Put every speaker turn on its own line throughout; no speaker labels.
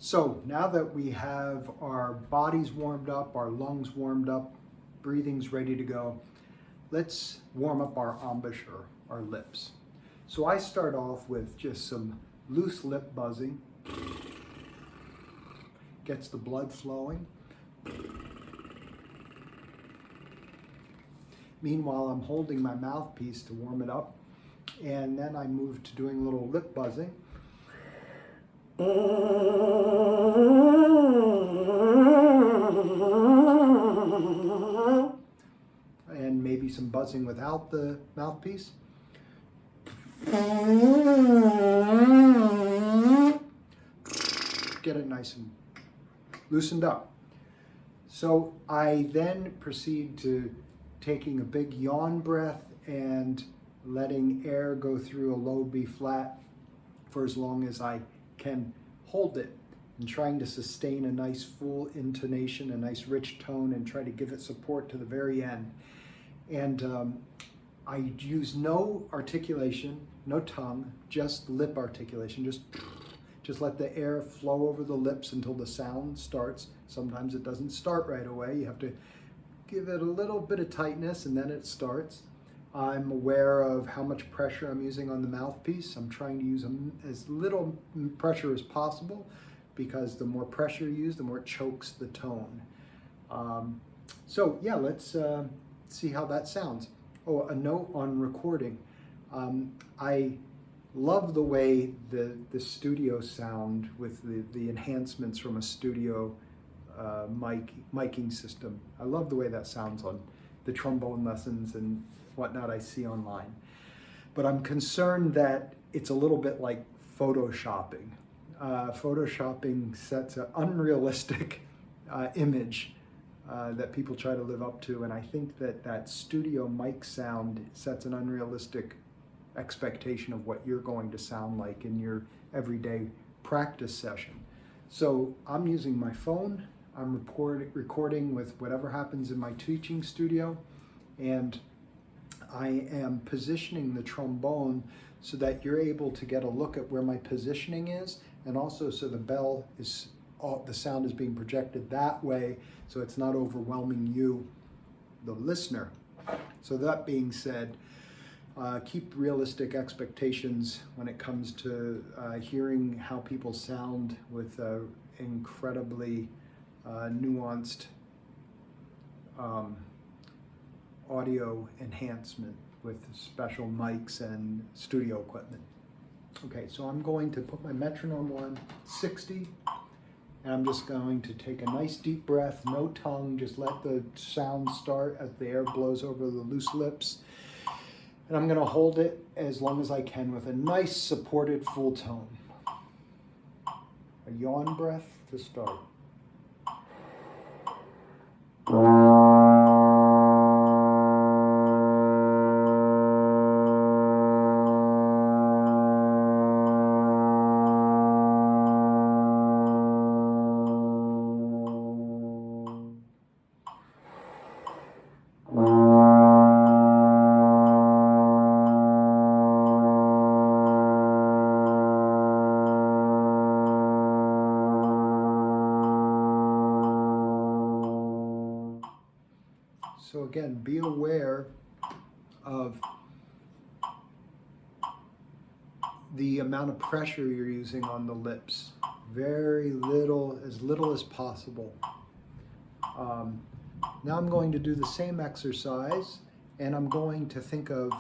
So now that we have our bodies warmed up, our lungs warmed up, breathing's ready to go, let's warm up our embouchure, our lips. So I start off with just some loose lip buzzing, gets the blood flowing. Meanwhile, I'm holding my mouthpiece to warm it up, and then I move to doing a little lip buzzing. And maybe some buzzing without the mouthpiece. Get it nice and loosened up. So I then proceed to taking a big yawn breath and letting air go through a low B flat for as long as I can hold it, and trying to sustain a nice full intonation, a nice rich tone, and try to give it support to the very end. And I use no articulation, no tongue, just lip articulation. Just let the air flow over the lips until the sound starts. Sometimes it doesn't start right away. You have to give it a little bit of tightness and then it starts. I'm aware of how much pressure I'm using on the mouthpiece. I'm trying to use as little pressure as possible, because the more pressure you use, the more it chokes the tone. So yeah, let's see how that sounds. Oh, a note on recording. I love the way the studio sound with the enhancements from a studio miking system. I love the way that sounds on the trombone lessons and whatnot I see online. But I'm concerned that it's a little bit like photoshopping. Photoshopping sets an unrealistic image that people try to live up to, and I think that studio mic sound sets an unrealistic expectation of what you're going to sound like in your everyday practice session. So I'm using my phone, I'm recording with whatever happens in my teaching studio, and I am positioning the trombone so that you're able to get a look at where my positioning is, and also so the sound is being projected that way, so it's not overwhelming you, the listener. So that being said, keep realistic expectations when it comes to hearing how people sound with incredibly nuanced audio enhancement with special mics and studio equipment. Okay, so I'm going to put my metronome on 60, and I'm just going to take a nice deep breath, no tongue, just let the sound start as the air blows over the loose lips. And I'm going to hold it as long as I can with a nice supported full tone. A yawn breath to start. So again, be aware of the amount of pressure you're using on the lips. Very little, as little as possible. Now I'm going to do the same exercise, and I'm going to think of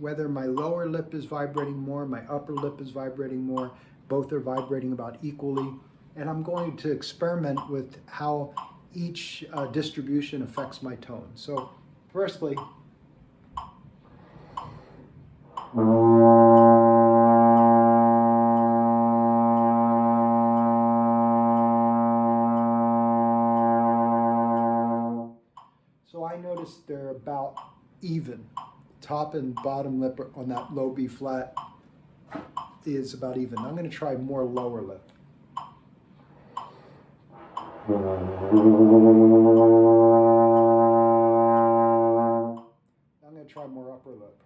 whether my lower lip is vibrating more, my upper lip is vibrating more, both are vibrating about equally, and I'm going to experiment with how each distribution affects my tone. So firstly, so I noticed they're about even. Top and bottom lip on that low B flat is about even. I'm going to try more lower lip. I'm going to try more upper lip.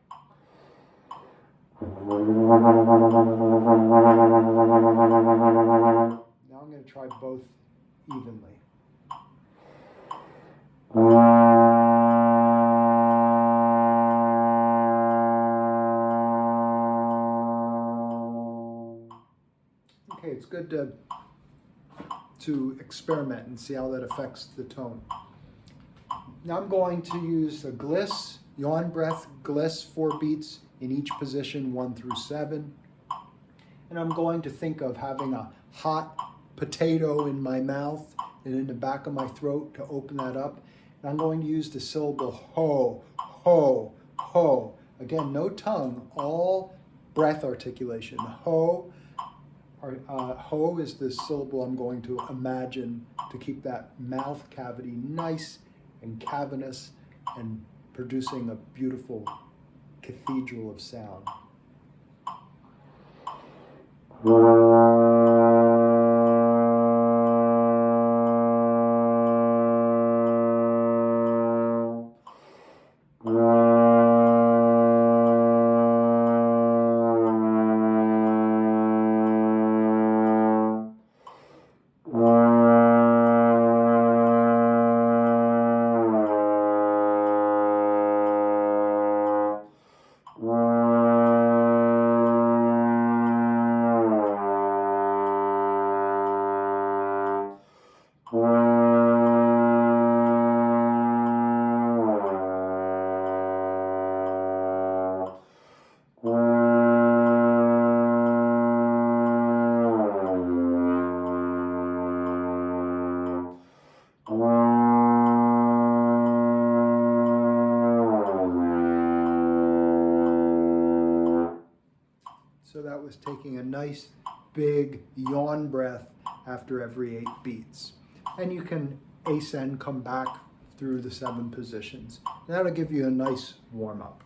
evenly. Okay, it's good to experiment and see how that affects the tone. Now I'm going to use a gliss, yawn breath, gliss, 4 beats in each position, 1 through 7. And I'm going to think of having a hot potato in my mouth and in the back of my throat to open that up. And I'm going to use the syllable ho, ho, ho. Again, no tongue, all breath articulation. Ho. Ho is the syllable I'm going to imagine to keep that mouth cavity nice and cavernous and producing a beautiful cathedral of sound. So that was taking a nice big yawn breath after every 8 beats. And you can ascend, come back through the 7 positions. And that'll give you a nice warm up.